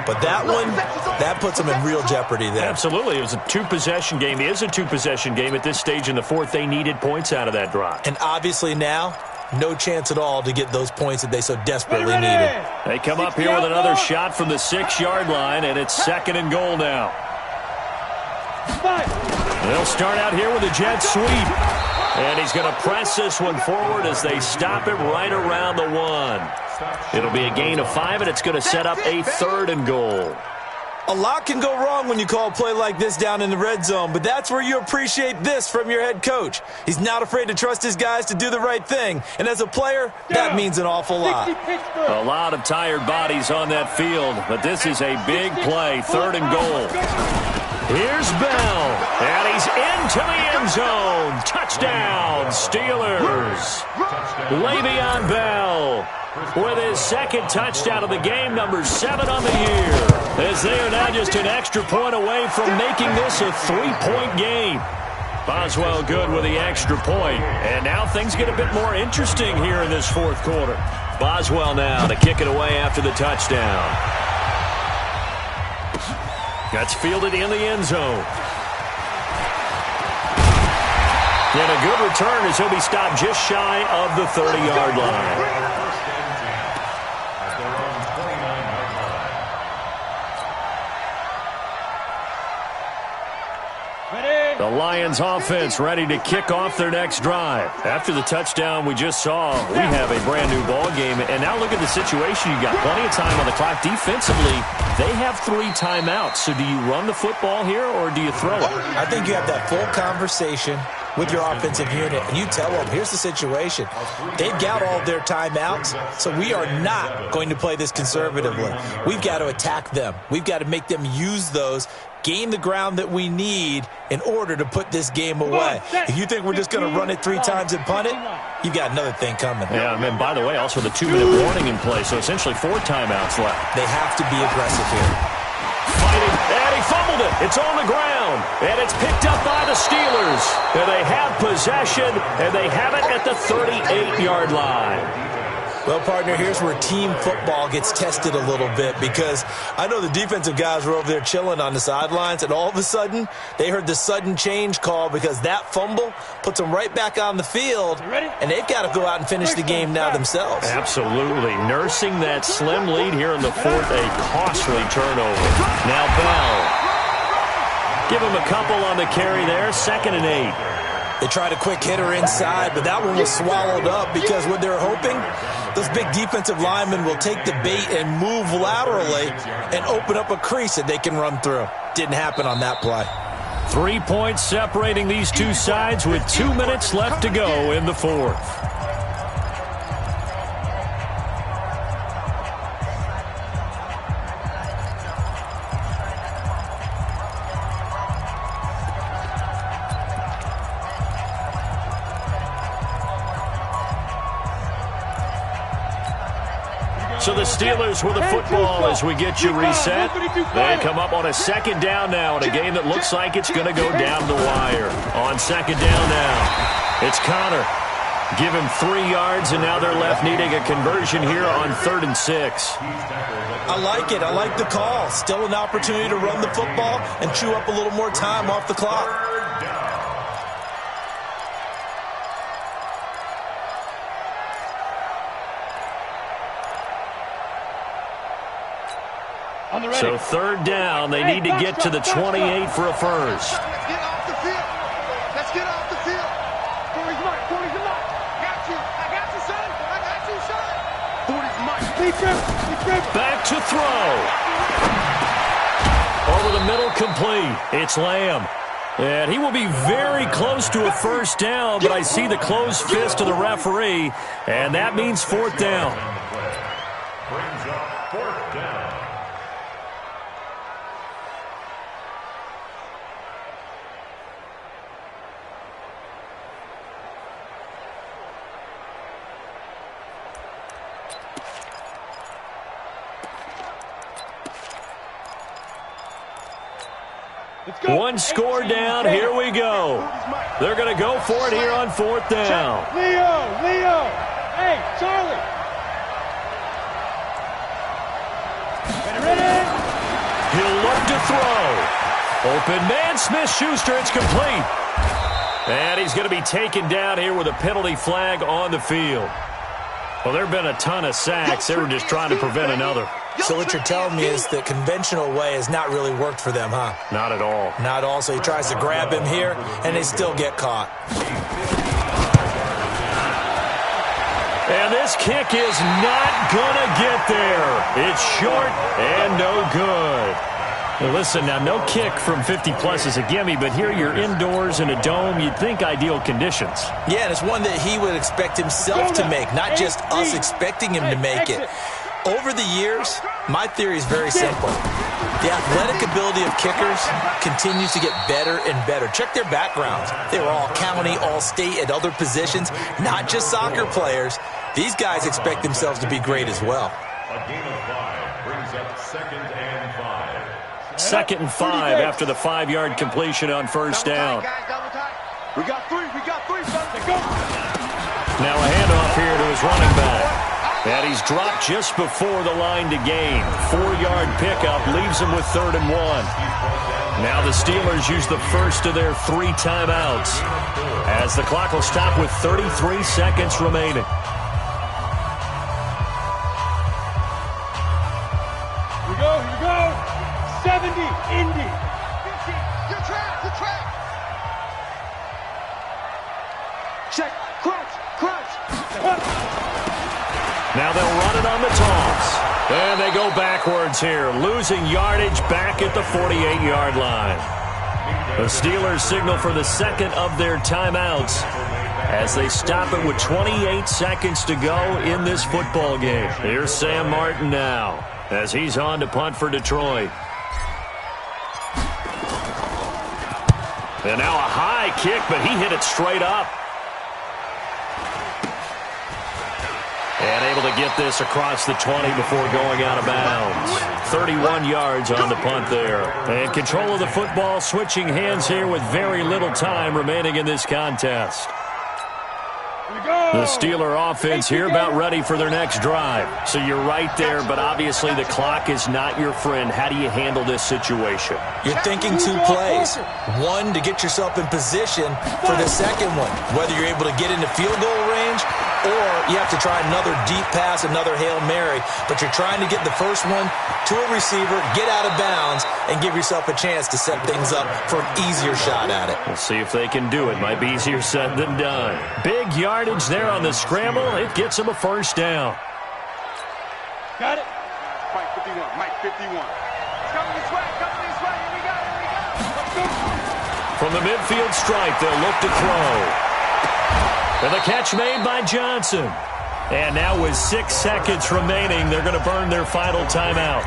But that one, that puts them in real jeopardy there. Absolutely. It was a 2-possession game. It is a 2-possession game at this stage in the 4th. They needed points out of that drive. And obviously now, no chance at all to get those points that they so desperately needed. They come up here with another shot from the 6-yard line, and it's 2nd and goal now. They'll start out here with a jet sweep. And he's going to press this one forward as they stop it right around the 1. It'll be a gain of 5, and it's going to set up a 3rd and goal. A lot can go wrong when you call a play like this down in the red zone, but that's where you appreciate this from your head coach. He's not afraid to trust his guys to do the right thing, and as a player, that means an awful lot. A lot of tired bodies on that field, but this is a big play, 3rd and goal. Here's Bell, and he's into the end zone. Touchdown, Steelers. Le'Veon Bell with his 2nd touchdown of the game, number 7 on the year, as they are now just an extra point away from making this a 3-point game. Boswell good with the extra point, and now things get a bit more interesting here in this 4th quarter. Boswell now to kick it away after the touchdown. That's fielded in the end zone. And a good return as he'll be stopped just shy of the 30-yard line. The Lions offense ready to kick off their next drive. After the touchdown we just saw, we have a brand-new ball game. And now look at the situation. You got plenty of time on the clock. Defensively, they have 3 timeouts. So do you run the football here or do you throw it? I think you have that full conversation with your offensive unit, and you tell them, here's the situation. They've got all of their timeouts, so we are not going to play this conservatively. We've got to attack them. We've got to make them use those, gain the ground that we need in order to put this game away. If you think we're just going to run it 3 times and punt it, you've got another thing coming. Yeah, and by the way, also the 2-minute warning in play, so essentially 4 timeouts left. They have to be aggressive here. Fighting, and he fumbled it. It's on the ground, and it's picked up by the Steelers. And they have possession, and they have it at the 38-yard line. Well, partner, here's where team football gets tested a little bit, because I know the defensive guys were over there chilling on the sidelines, and all of a sudden, they heard the sudden change call because that fumble puts them right back on the field, and they've got to go out and finish the game now themselves. Absolutely. Nursing that slim lead here in the 4th, a costly turnover. Now Bell. Give him a couple on the carry there, 2nd and 8. They tried a quick hitter inside, but that one was swallowed up because what they're hoping, those big defensive linemen will take the bait and move laterally and open up a crease that they can run through. Didn't happen on that play. 3 points separating these two sides with 2 minutes left to go in the 4th. So the Steelers with the football as we get you reset. They come up on a second down now in a game that looks like it's going to go down the wire. On second down now, it's Connor. Give him 3 yards, and now they're left needing a conversion here on 3rd and 6. I like it. I like the call. Still an opportunity to run the football and chew up a little more time off the clock. So 3rd down, they need to get to the 28 for a first. Let's get off the field. Let's get off the field. 40's mine. 40's mine. Got you. I got you, son. I got you, son. 40's mine. Back to throw. Over the middle, complete. It's Lamb. And he will be very close to a first down, but I see the closed fist of the referee, and that means 4th down. Brings up 4th down. One score down. Here we go. They're going to go for it here on 4th down. Leo. Hey, Charlie. Ready? He'll look to throw. Open man, Smith-Schuster. It's complete. And he's going to be taken down here with a penalty flag on the field. Well, there have been a ton of sacks. They were just trying to prevent another. So what you're telling me is the conventional way has not really worked for them, huh? Not at all. Not all. So he tries to grab him here, and they still get caught. And this kick is not going to get there. It's short and no good. Well, listen, now no kick from 50-plus is a gimme, but here you're indoors in a dome. You'd think ideal conditions. Yeah, and it's one that he would expect himself to make, not just us expecting him to make it. Over the years, my theory is very simple. The athletic ability of kickers continues to get better and better. Check their backgrounds. They were all county, all state, at other positions, not just soccer players. These guys expect themselves to be great as well. A gain of 5 brings up 2nd and 5. 2nd and 5 after the 5-yard completion on first down. We got 3. We got 3, son. Go. Now a handoff here to his running back. And he's dropped just before the line to gain. 4-yard pickup leaves him with 3rd and 1. Now the Steelers use the first of their 3 timeouts as the clock will stop with 33 seconds remaining. Here we go. 70, Indy. 50. You're trapped. Check. Crunch. Now they'll run it on the toss. And they go backwards here, losing yardage back at the 48-yard line. The Steelers signal for the second of their timeouts as they stop it with 28 seconds to go in this football game. Here's Sam Martin now as he's on to punt for Detroit. And now a high kick, but he hit it straight up. And able to get this across the 20 before going out of bounds. 31 yards on the punt there. And control of the football switching hands here with very little time remaining in this contest. The Steeler offense here about ready for their next drive. So you're right there, but obviously the clock is not your friend. How do you handle this situation? You're thinking 2 plays. One, to get yourself in position for the second one. Whether you're able to get into field goal range or you have to try another deep pass, another Hail Mary. But you're trying to get the first one to a receiver, get out of bounds, and give yourself a chance to set things up for an easier shot at it. We'll see if they can do it. Might be easier said than done. Big yardage there on the scramble. It gets them a first down. Got it. Mike 51. It's coming this way. Here we go. Let's go. From the midfield stripe, they'll look to throw. And the catch made by Johnson. And now with 6 seconds remaining, they're going to burn their final timeout.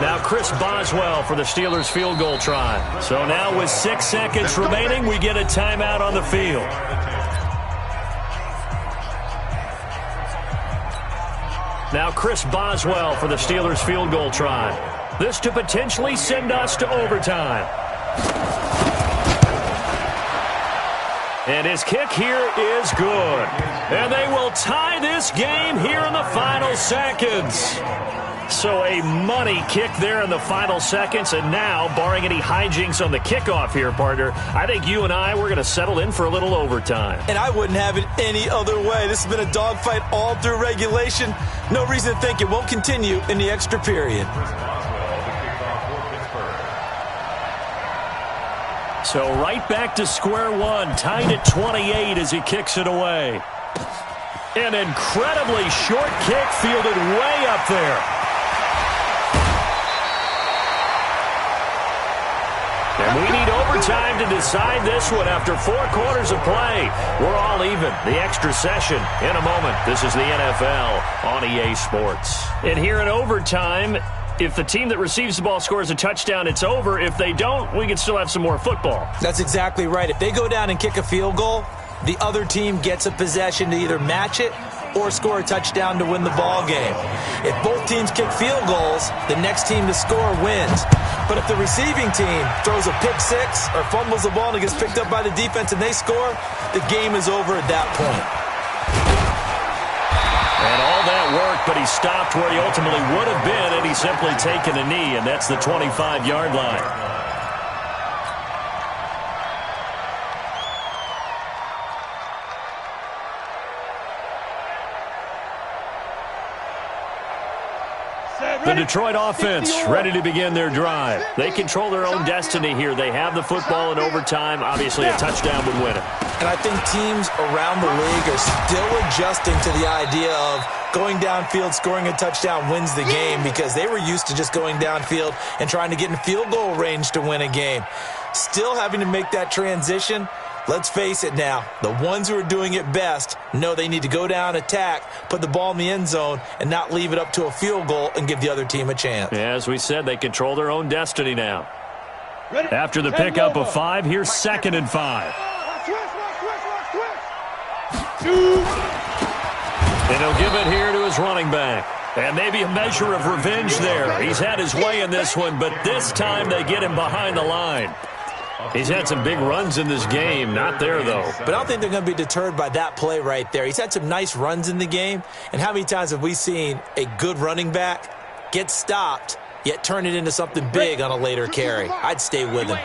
Now Chris Boswell for the Steelers field goal try. So now with 6 seconds remaining, we get a timeout on the field. Now Chris Boswell for the Steelers field goal try. This to potentially send us to overtime. And his kick here is good. And they will tie this game here in the final seconds. So a money kick there in the final seconds. And now, barring any hijinks on the kickoff here, partner, I think you and I, we're going to settle in for a little overtime. And I wouldn't have it any other way. This has been a dogfight all through regulation. No reason to think it won't continue in the extra period. So right back to square one, tied at 28 as he kicks it away. An incredibly short kick fielded way up there. And we need overtime to decide this one after 4 quarters of play. We're all even. The extra session in a moment. This is the NFL on EA Sports. And here in overtime, if the team that receives the ball scores a touchdown, it's over. If they don't, we can still have some more football. That's exactly right. If they go down and kick a field goal, the other team gets a possession to either match it or score a touchdown to win the ball game. If both teams kick field goals, the next team to score wins. But if the receiving team throws a pick six or fumbles the ball and it gets picked up by the defense and they score, the game is over at that point. And all that work, but he stopped where he ultimately would have been, and he's simply taken a knee, and that's the 25-yard line. The Detroit offense ready to begin their drive. They control their own destiny here. They have the football in overtime. Obviously, a touchdown would win it. And I think teams around the league are still adjusting to the idea of going downfield, scoring a touchdown wins the game, because they were used to just going downfield and trying to get in field goal range to win a game. Still having to make that transition. Let's face it now, the ones who are doing it best know they need to go down, attack, put the ball in the end zone, and not leave it up to a field goal and give the other team a chance. Yeah, as we said, they control their own destiny now. After the pickup of 5, here's 2nd and 5. And he'll give it here to his running back. And maybe a measure of revenge there. He's had his way in this one, but this time they get him behind the line. He's had some big runs in this game. Not there, though. But I don't think they're going to be deterred by that play right there. He's had some nice runs in the game. And how many times have we seen a good running back get stopped, yet turn it into something big on a later carry? I'd stay with him.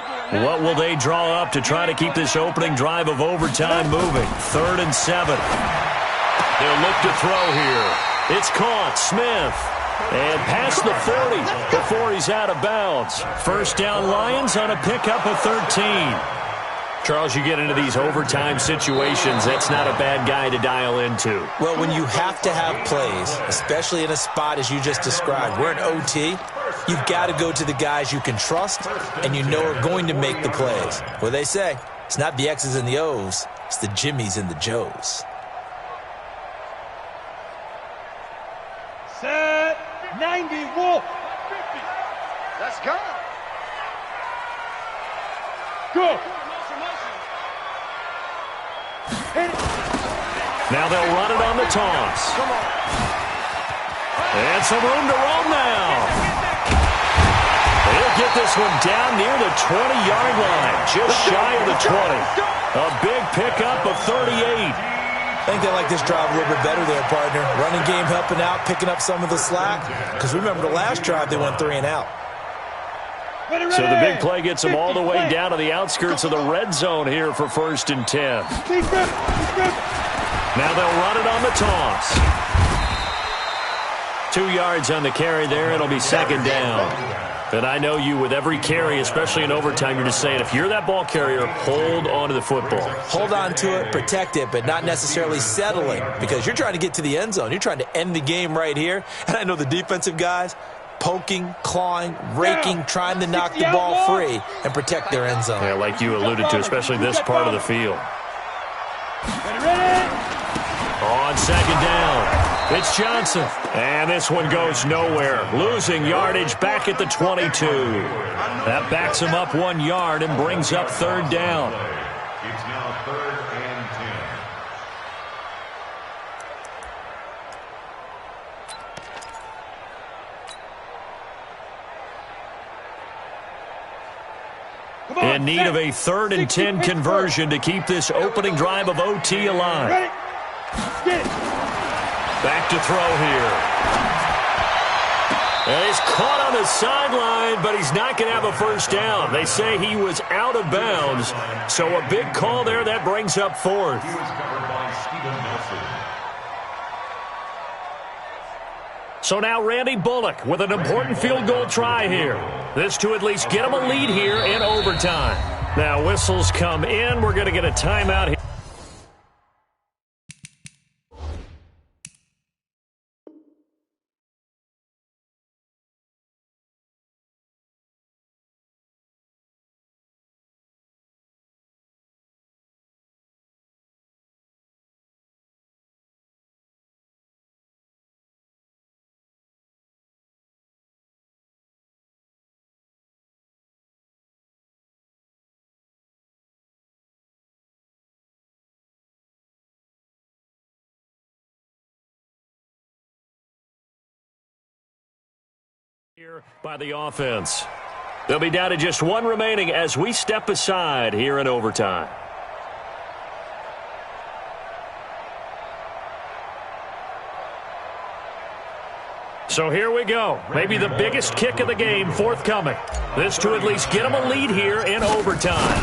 What will they draw up to try to keep this opening drive of overtime moving? 3rd and 7. They'll look to throw here. It's caught. Smith. And past the 40 before he's out of bounds. First down, Lions on a pickup of 13. Charles, you get into these overtime situations, that's not a bad guy to dial into. Well, when you have to have plays, especially in a spot as you just described, we're in OT, you've got to go to the guys you can trust and you know are going to make the plays. What they say, it's not the X's and the O's, it's the Jimmys and the Joes. Set 90, Wolf. Let's go. Go. Now they'll run it on the toss. Come on. And some room to roam now. They'll get this one down near the 20-yard line, just shy of the 20. A big pickup of 38. I think they like this drive a little bit better there, partner. Running game helping out, picking up some of the slack. Because remember, the last drive they went 3 and out. So the big play gets them all the way down to the outskirts of the red zone here for 1st and 10. Now they'll run it on the toss. 2 yards on the carry there. It'll be 2nd down. And I know you, with every carry, especially in overtime, you're just saying, if you're that ball carrier, hold on to the football. Hold on to it, protect it, but not necessarily settling, because you're trying to get to the end zone. You're trying to end the game right here. And I know the defensive guys poking, clawing, raking, trying to knock the ball free and protect their end zone. Yeah, like you alluded to, especially this part of the field. On 2nd down. It's Johnson. And this one goes nowhere. Losing yardage back at the 22. That backs him up 1 yard and brings up 3rd down. It's now 3rd and In need of a 3rd and 10 conversion to keep this opening drive of OT alive. Back to throw here. And he's caught on the sideline, but he's not going to have a first down. They say he was out of bounds, so a big call there. That brings up 4th. He was covered by Steven Nelson. So now Randy Bullock with an important field goal try here. This to at least get him a lead here in overtime. Now whistles come in. We're going to get a timeout here. Here by the offense. They'll be down to just 1 remaining as we step aside here in overtime. So here we go. Maybe the biggest kick of the game forthcoming. This to at least get them a lead here in overtime.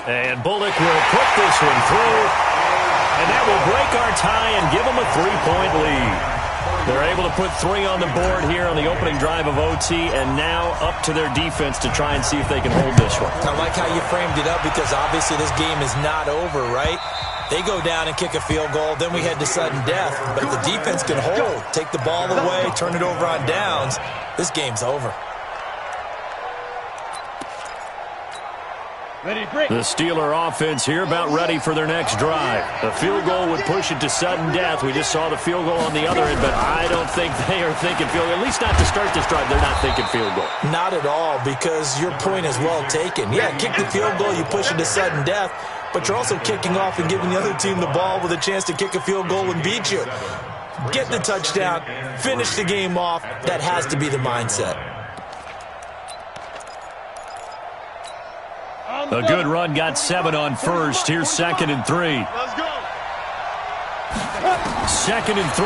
And Bullock will put this one through. And that will break our tie and give them a 3-point lead. They're able to put 3 on the board here on the opening drive of OT, and now up to their defense to try and see if they can hold this one. I like how you framed it up because obviously this game is not over, right? They go down and kick a field goal, then we head to sudden death. But if the defense can hold, take the ball away, turn it over on downs, this game's over. The Steeler offense here about ready for their next drive. A field goal would push it to sudden death. We just saw the field goal on the other end, but I don't think they are thinking field goal. At least not to start this drive. They're not thinking field goal. Not at all, because your point is well taken. Yeah, kick the field goal, you push it to sudden death, but you're also kicking off and giving the other team the ball with a chance to kick a field goal and beat you. Get the touchdown, finish the game off. That has to be the mindset. A good run got 7 on first. Here's 2nd and 3. Let's go. 2nd and 3.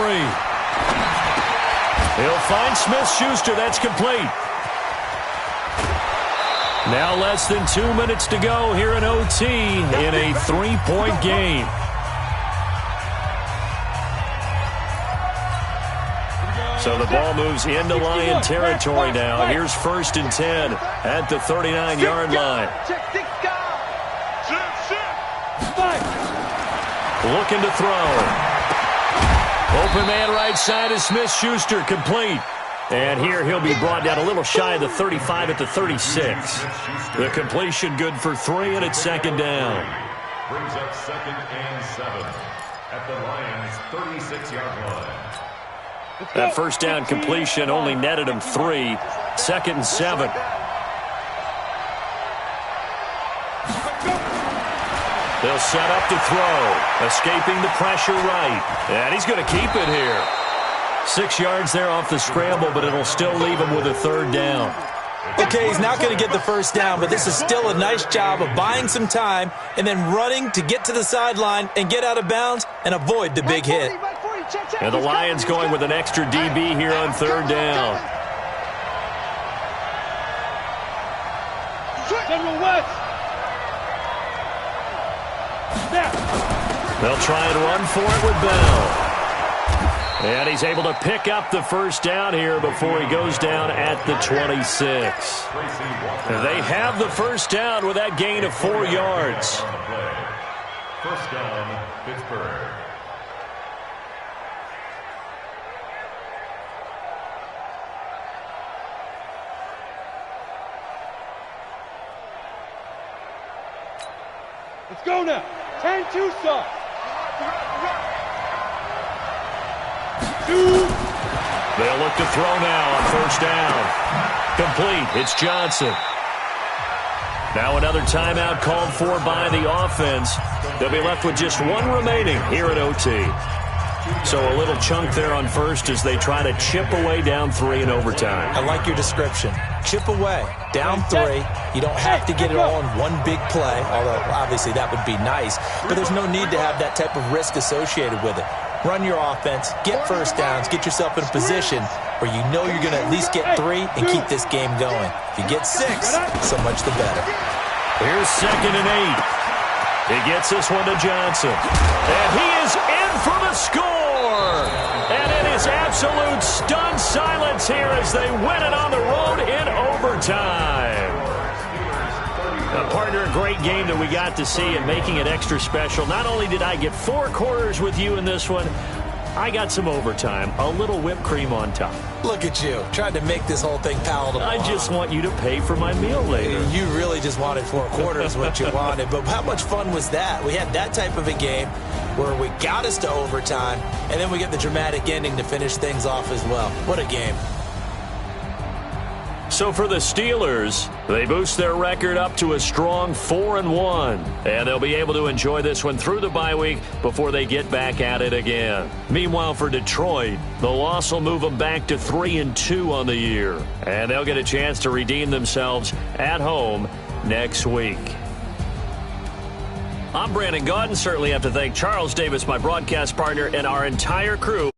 He'll find Smith-Schuster. That's complete. Now less than 2 minutes to go here in OT in a 3-point game. So the ball moves into Lion territory now. Here's 1st and 10 at the 39-yard line. Looking to throw. Open man right side is Smith-Schuster, complete. And here he'll be brought down a little shy of the 35 at the 36. The completion good for 3, and it's 2nd down. Brings up 2nd and 7 at the Lions' 36-yard line. That first down completion only netted him 3. 2nd and 7. They'll set up to throw. Escaping the pressure right. And he's going to keep it here. 6 yards there off the scramble, but it'll still leave him with a 3rd down. Okay, he's not going to get the first down, but this is still a nice job of buying some time and then running to get to the sideline and get out of bounds and avoid the big hit. And the Lions going with an extra DB here on 3rd down. General West. They'll try and run for it with Bell. And he's able to pick up the first down here before he goes down at the 26. They have the first down with that gain of 4 yards. First down, Pittsburgh. Let's go now. 10-2 stop. They'll look to throw now on first down. Complete. It's Johnson. Now another timeout called for by the offense. They'll be left with just 1 remaining here at OT. So a little chunk there on first as they try to chip away down 3 in overtime. I like your description. Chip away, down 3. You don't have to get it all in one big play, although obviously that would be nice. But there's no need to have that type of risk associated with it. Run your offense, get first downs, get yourself in a position where you know you're going to at least get 3 and keep this game going. If you get 6, so much the better. Here's 2nd and 8. He gets this one to Johnson. And he is in for the score. And it is absolute stunned silence here as they win it on the road in overtime. Partner, a great game that we got to see and making it extra special. Not only did I get 4 quarters with you in this one, I got some overtime, a little whipped cream on top. Look at you, trying to make this whole thing palatable. I just want you to pay for my meal later. You really just wanted 4 quarters, what you wanted. But how much fun was that? We had that type of a game where we got us to overtime, and then we get the dramatic ending to finish things off as well. What a game. So for the Steelers, they boost their record up to a strong 4-1. And they'll be able to enjoy this one through the bye week before they get back at it again. Meanwhile, for Detroit, the loss will move them back to 3-2 on the year. And they'll get a chance to redeem themselves at home next week. I'm Brandon Gaudin. Certainly have to thank Charles Davis, my broadcast partner, and our entire crew